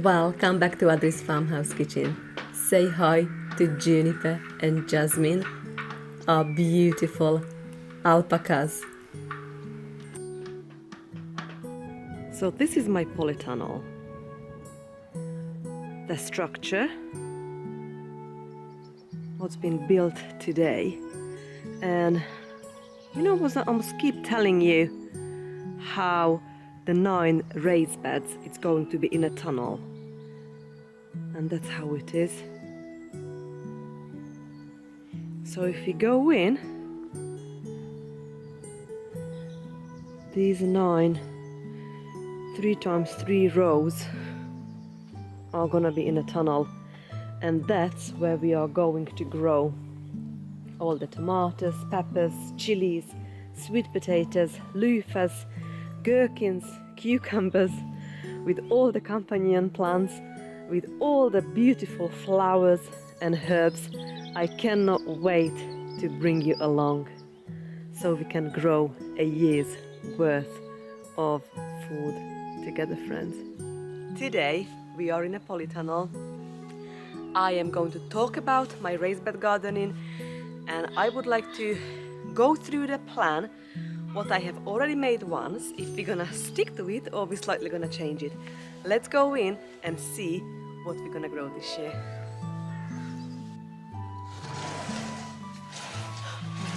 Welcome back to Audrey's Farmhouse Kitchen. Say hi to Juniper and Jasmine, our beautiful alpacas. So this is my polytunnel. The structure, what's been built today. And you know what, I must keep telling you how the 9 raised beds, it's going to be in a tunnel. And that's how it is. So if you go in, these 9 3x3 rows are gonna be in a tunnel, and that's where we are going to grow all the tomatoes, peppers, chilies, sweet potatoes, luffas, gherkins, cucumbers, with all the companion plants, with all the beautiful flowers and herbs. I cannot wait to bring you along so we can grow a year's worth of food together, friends. Today we are in a polytunnel. I am going to talk about my raised bed gardening, and I would like to go through the plan, what I have already made once, if we're gonna stick to it or we're slightly gonna change it. Let's go in and see what we're gonna grow this year.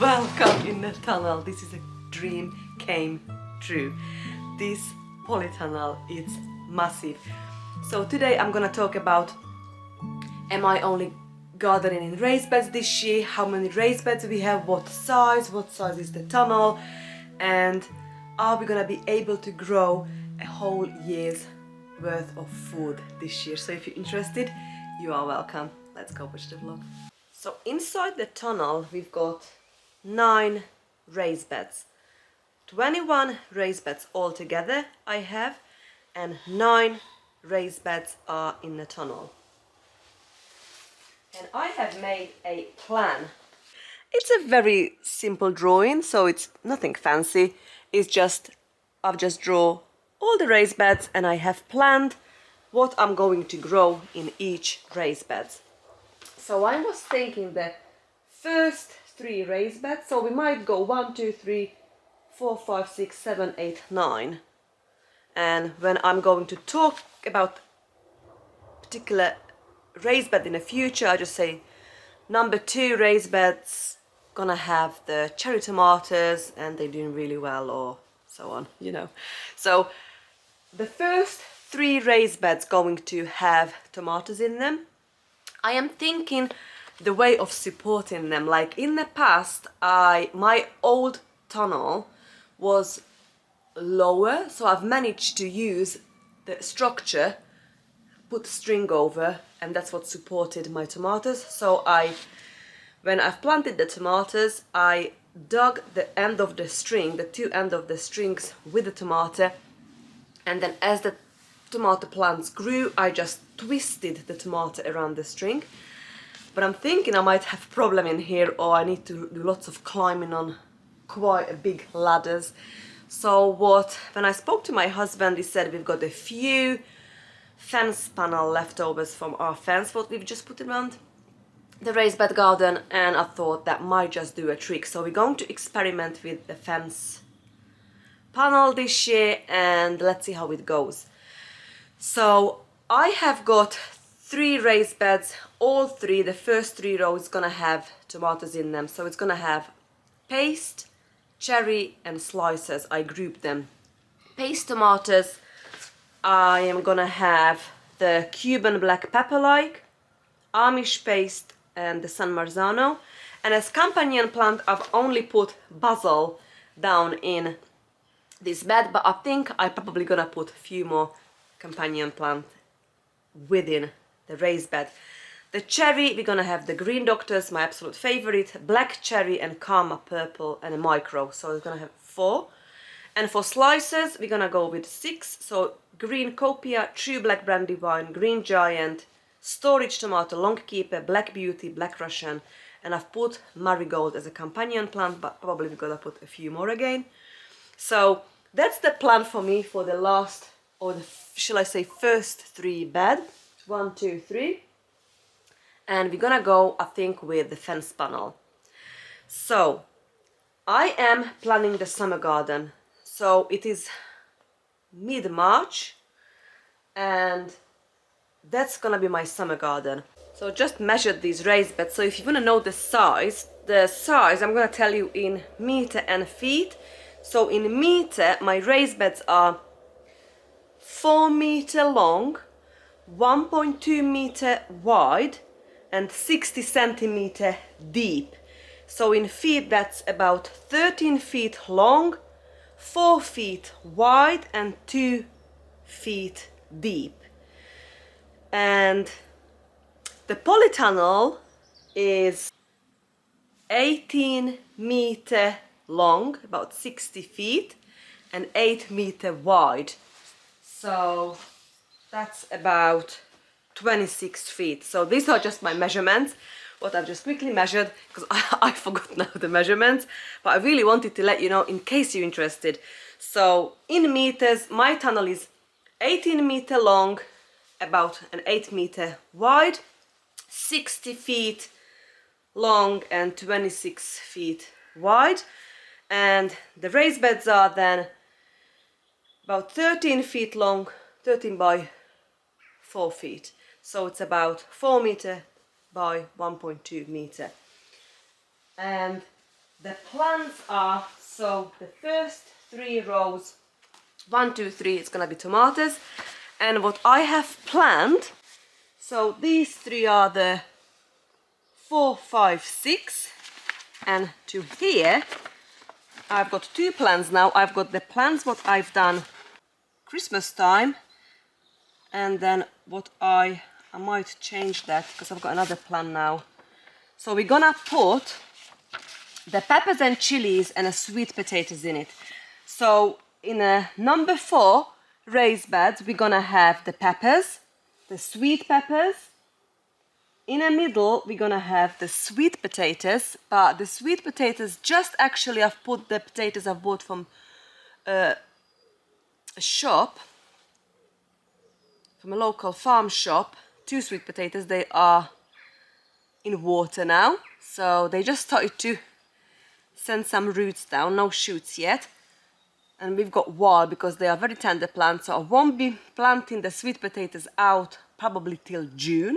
Welcome in the tunnel. This is a dream came true. This polytunnel is massive. So today I'm gonna talk about, am I only gardening in raised beds this year, how many raised beds we have, what size is the tunnel, and are we gonna be able to grow a whole year's worth of food this year. So if you're interested, you are welcome. Let's go watch the vlog. So inside the tunnel we've got 9 raised beds. 21 raised beds altogether I have, and 9 raised beds are in the tunnel. And I have made a plan. It's a very simple drawing, so it's nothing fancy. It's just, I've just drawn all the raised beds and I have planned what I'm going to grow in each raised bed. So I was thinking the first 3 raised beds, so we might go 1, 2, 3, 4, 5, 6, 7, 8, 9. And when I'm going to talk about particular raised bed in the future, I just say number 2 raised beds gonna have the cherry tomatoes and they're doing really well, or so on, you know. So the first 3 raised beds going to have tomatoes in them. I am thinking the way of supporting them, like in the past my old tunnel was lower, so I've managed to use the structure, put string over, and that's what supported my tomatoes. So when I've planted the tomatoes, I dug the end of the string, the 2 ends of the strings with the tomato, and then as the tomato plants grew, I just twisted the tomato around the string. But I'm thinking I might have a problem in here, or I need to do lots of climbing on quite a big ladders. So when I spoke to my husband, he said we've got a few fence panel leftovers from our fence, what we've just put around the raised bed garden, and I thought that might just do a trick. So we're going to experiment with the fence panel this year and let's see how it goes. So I have got 3 raised beds, all 3, the first 3 rows gonna have tomatoes in them. So it's gonna have paste, cherry and slices. I grouped them. Paste tomatoes, I am gonna have the Cuban black pepper-like, Amish paste and the San Marzano. And as companion plant I've only put basil down in this bed, but I think I'm probably gonna put a few more companion plants within the raised bed. The cherry, we're gonna have the Green Doctors, my absolute favorite, black cherry and Karma purple and a micro, so we're gonna have 4. And for slices we're gonna go with 6, so green Copia, true black brandywine, green giant, storage tomato, long keeper, black beauty, black Russian, and I've put marigold as a companion plant, but probably we're gonna put a few more again. So that's the plan for me for the last or the, shall I say, first 3 bed. 1, 2, 3. And we're gonna go, I think, with the fence panel. So I am planning the summer garden. So it is mid-March and that's gonna be my summer garden. So just measured these raised beds. So if you wanna know the size I'm gonna tell you in meter and feet. So in meter, my raised beds are 4 meter long, 1.2 meter wide and 60 centimeter deep. So in feet, that's about 13 feet long, 4 feet wide and 2 feet deep. And the polytunnel is 18 meter long, about 60 feet, and 8 meter wide. So that's about 26 feet. So these are just my measurements, what I've just quickly measured, because I forgot now the measurements, but I really wanted to let you know in case you're interested. So in meters, my tunnel is 18 meter long, about an 8 meter wide, 60 feet long and 26 feet wide. And the raised beds are then about 13 feet long, 13 by 4 feet. So it's about 4 meter by 1.2 meter. And the plants are, so the first 3 rows, 1, 2, 3, it's gonna be tomatoes. And what I have planned, so these 3 are the 4, 5, 6, and to here I've got 2 plants now. I've got the plants what I've done Christmas time, and then what I might change that because I've got another plant now. So we're gonna put the peppers and chilies and sweet potatoes in it. So in a number 4 raised beds, we're gonna have the peppers, the sweet peppers. In the middle, we're gonna have the sweet potatoes, but the sweet potatoes, just actually I've put the potatoes I've bought from a shop, from a local farm shop, 2 sweet potatoes. They are in water now, so they just started to send some roots down, no shoots yet. And we've got wild because they are very tender plants, so I won't be planting the sweet potatoes out probably till June.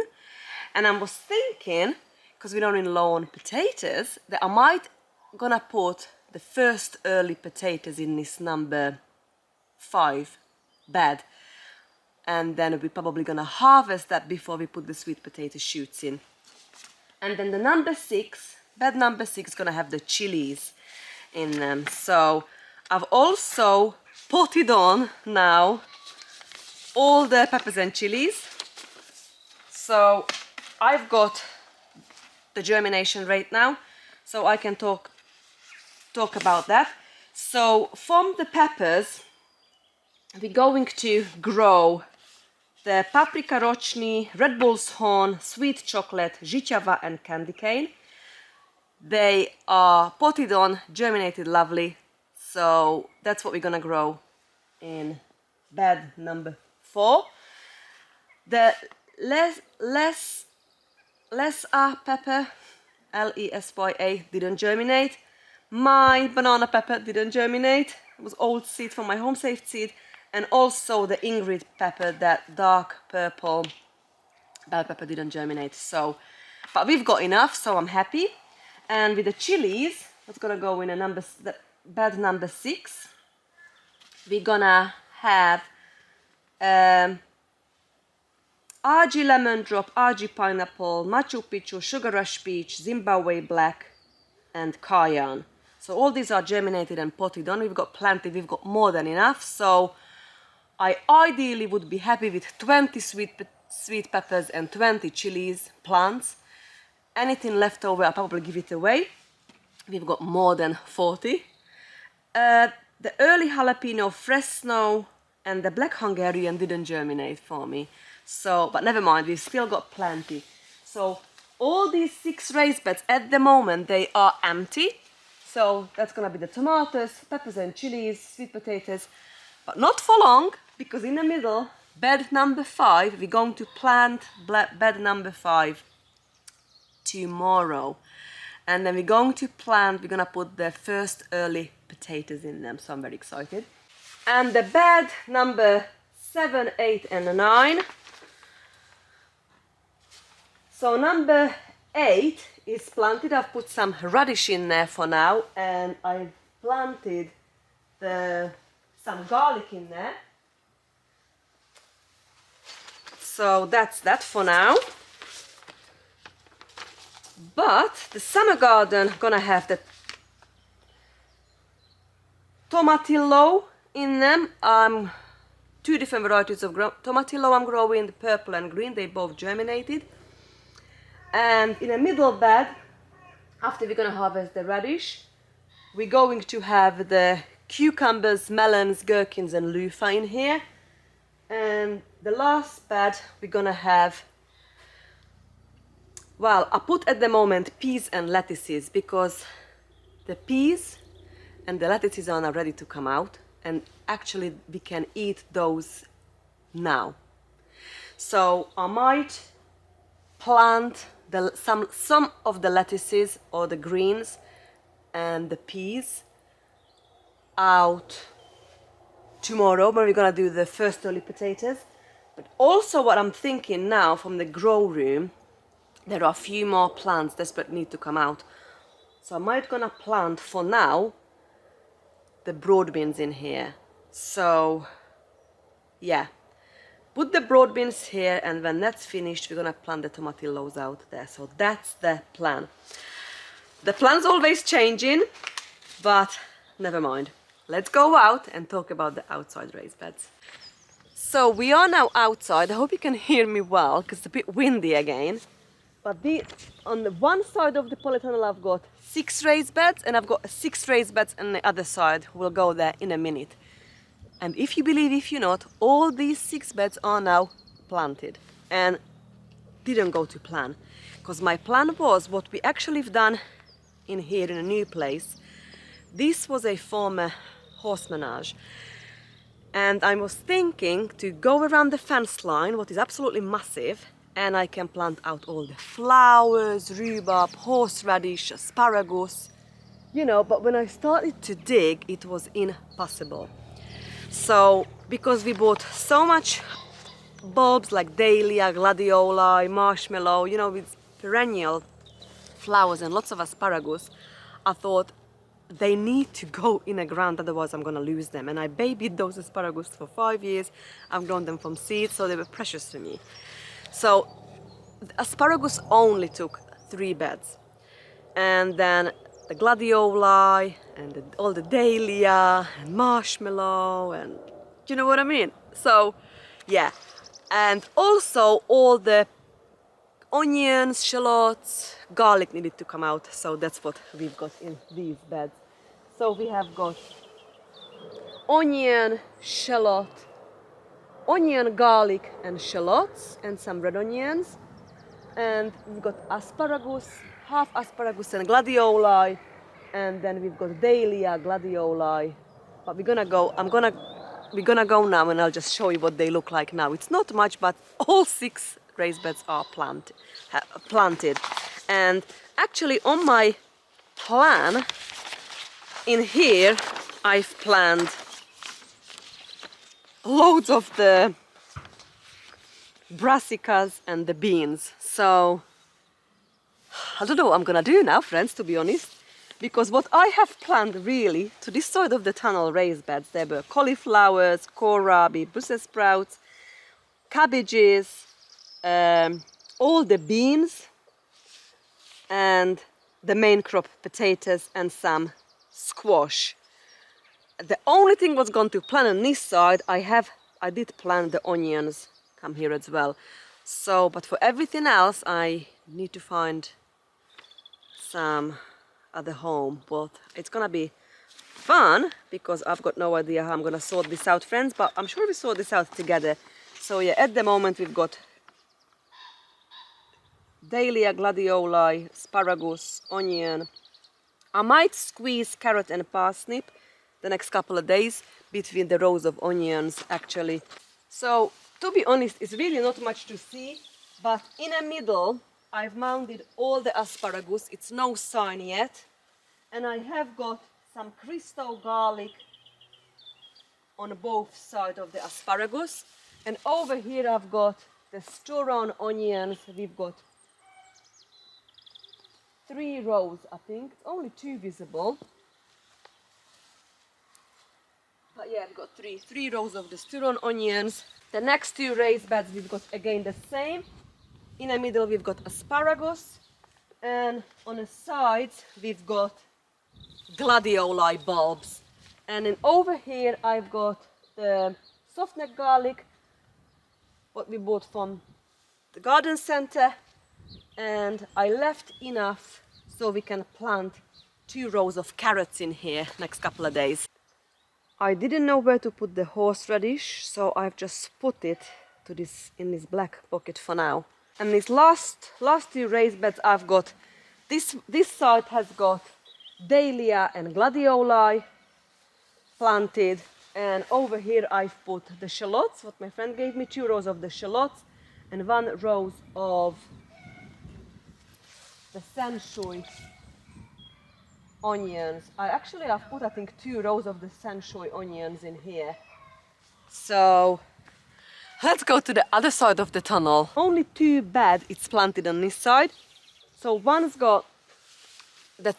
And I was thinking, because we don't in lawn potatoes, that I might gonna put the first early potatoes in this number 5 bed. And then we're probably gonna harvest that before we put the sweet potato shoots in. And then the number 6, bed number 6, is gonna have the chilies in them. So I've also potted on now all the peppers and chilies. So I've got the germination rate now, so I can talk about that. So from the peppers, we're going to grow the paprika roczny, Red Bull's Horn, sweet chocolate, życiowa and candy cane. They are potted on, germinated lovely, so that's what we're gonna grow in bed number 4. The Lesya pepper, L-E-S-Y-A, didn't germinate. My banana pepper didn't germinate. It was old seed from my home saved seed. And also the Ingrid pepper, that dark purple bell pepper, didn't germinate. So, but we've got enough, so I'm happy. And with the chilies, it's gonna go in a bed number 6. We're gonna have Aji lemon drop, Aji pineapple, Machu Picchu, Sugar Rush peach, Zimbabwe black, and cayenne. So all these are germinated and potted on. We've got plenty, we've got more than enough. So I ideally would be happy with 20 sweet peppers and 20 chilies plants. Anything left over, I'll probably give it away. We've got more than 40. The early jalapeno Fresno and the black Hungarian didn't germinate for me. So, but never mind, we've still got plenty. So all these 6 raised beds at the moment, they are empty. So that's gonna be the tomatoes, peppers and chilies, sweet potatoes. But not for long, because in the middle, bed number 5, we're going to plant bed number 5 tomorrow. And then we're going to plant, we're gonna put the first early potatoes in them, so I'm very excited. And the bed number 7, 8 and 9. So number 8 is planted. I've put some radish in there for now, and I've planted some garlic in there. So that's that for now. But the summer garden gonna have the tomatillo in them. 2 different varieties of tomatillo I'm growing, the purple and green, they both germinated. And in the middle bed, after we're gonna harvest the radish, we're going to have the cucumbers, melons, gherkins and luffa in here. And the last bed we're gonna have, well, I put at the moment peas and lettuces, because the peas and the lettuces are now ready to come out, and actually we can eat those now. So I might plant some of the lettuces or the greens and the peas out tomorrow when we're gonna do the first early potatoes. But also what I'm thinking now, from the grow room, there are a few more plants that need to come out. So I might gonna plant for now the broad beans in here. So yeah, put the broad beans here, and when that's finished we're gonna plant the tomatillos out there. So that's the plan. The plan's always changing, but never mind. Let's go out and talk about the outside raised beds. So we are now outside. I hope you can hear me well, because it's a bit windy again. But on the one side of the polytunnel I've got 6 raised beds, and I've got 6 raised beds on the other side. We'll go there in a minute. And if you believe, if you not, all these 6 beds are now planted and didn't go to plan. Because my plan was, what we actually have done in here in a new place, this was a former horse menage. And I was thinking to go around the fence line, what is absolutely massive, and I can plant out all the flowers, rhubarb, horseradish, asparagus, you know, but when I started to dig, it was impossible. So, because we bought so much bulbs like Dahlia, Gladioli, Marshmallow, you know, with perennial flowers and lots of asparagus, I thought they need to go in the ground, otherwise I'm gonna lose them. And I babied those asparagus for 5 years. I've grown them from seeds, so they were precious to me. So the asparagus only took 3 beds. And then the gladioli and all the dahlia and marshmallow, and you know what I mean? So yeah, and also all the onions, shallots, garlic needed to come out, so that's what we've got in these beds. So we have got onion, shallot, onion, garlic and shallots, and some red onions, and we've got asparagus, half asparagus and gladioli, and then we've got dahlia, gladioli. But we're gonna go now, and I'll just show you what they look like now. It's not much, but all 6 raised beds are planted. And actually on my plan in here I've planned loads of the brassicas and the beans. So I don't know what I'm gonna do now, friends, to be honest, because what I have planned really to this side of the tunnel raised beds, there were cauliflowers, kohlrabi, Brussels sprouts, cabbages, all the beans, and the main crop potatoes and some squash. The only thing was going to plan on this side, I did plant the onions come here as well. So, but for everything else I need to find some other home. But it's gonna be fun because I've got no idea how I'm gonna sort this out, friends, but I'm sure we sort this out together. So yeah, at the moment we've got dahlia, gladioli, asparagus, onion. I might squeeze carrot and parsnip the next couple of days, between the rows of onions actually. So to be honest, it's really not much to see, but in the middle I've mounted all the asparagus. It's no sign yet, and I have got some crystal garlic on both sides of the asparagus, and over here I've got the Sturon onions. We've got 3 rows, I think. It's only 2 visible. But yeah, I've got three rows of the Sturon onions. The next 2 raised beds we've got again the same. In the middle we've got asparagus, and on the sides we've got gladioli bulbs. And then over here I've got the soft neck garlic, what we bought from the garden center, and I left enough so we can plant 2 rows of carrots in here next couple of days. I didn't know where to put the horseradish, so I've just put it to in this black bucket for now. And these last 2 raised beds I've got, this side has got Dahlia and Gladioli planted, and over here I've put the Shallots, what my friend gave me, 2 rows of the Shallots and 1 row of the Senshyu onions. I've put I think 2 rows of the Senshyu onions in here. So let's go to the other side of the tunnel. Only 2 beds it's planted on this side. So one's got the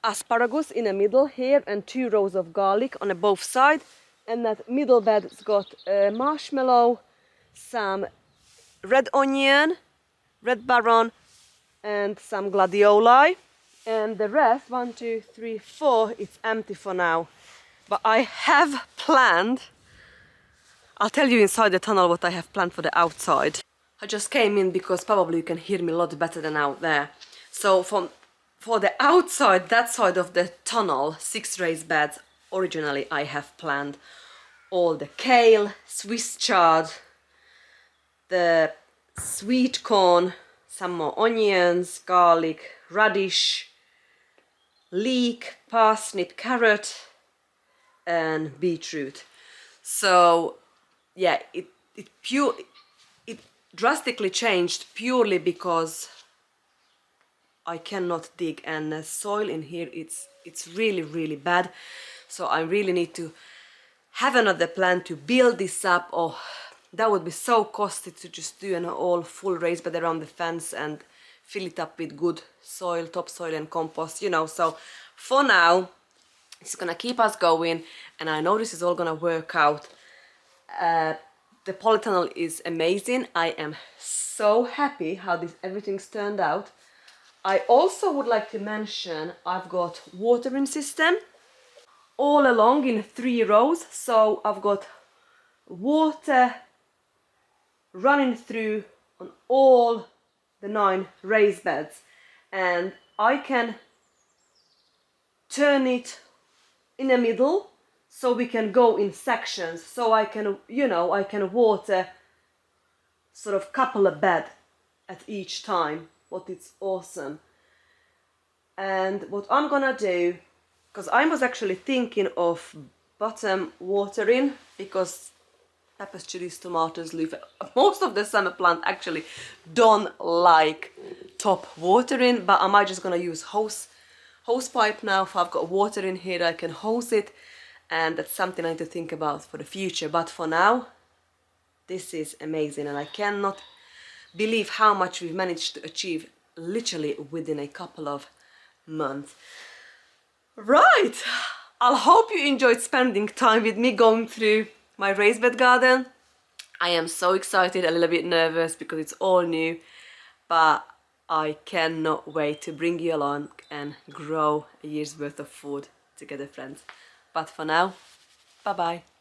asparagus in the middle here and 2 rows of garlic on both sides, and that middle bed's got marshmallow, some red onion, red baron, and some gladioli. And the rest, 1, 2, 3, 4, it's empty for now. But I have planned, I'll tell you inside the tunnel what I have planned for the outside. I just came in because probably you can hear me a lot better than out there. So for the outside, that side of the tunnel, 6 raised beds, originally I have planned all the kale, Swiss chard, the sweet corn, some more onions, garlic, radish, leek, parsnip, carrot, and beetroot. So yeah, it drastically changed purely because I cannot dig, and the soil in here it's really bad. So I really need to have another plan to build this up. Oh, that would be so costly to just do an all full raised bed around the fence and fill it up with good soil, topsoil and compost, you know. So for now it's gonna keep us going, and I know this is all gonna work out. The polytunnel is amazing. I am so happy how everything's turned out. I also would like to mention I've got watering system all along in 3 rows. So I've got water running through on all the 9 raised beds, and I can turn it in the middle so we can go in sections, so I can, you know, I can water sort of couple of beds at each time. What it's awesome. And what I'm gonna do, because I was actually thinking of bottom watering, because peppers, chilies, tomatoes, luffa, most of the summer plant actually don't like top watering, but I might just gonna use hose pipe now. If I've got water in here I can hose it, and that's something I need to think about for the future. But for now this is amazing, and I cannot believe how much we've managed to achieve literally within a couple of months. Right, I hope you enjoyed spending time with me going through my raised bed garden. I am so excited, a little bit nervous because it's all new, but I cannot wait to bring you along and grow a year's worth of food together, friends. But for now, bye bye.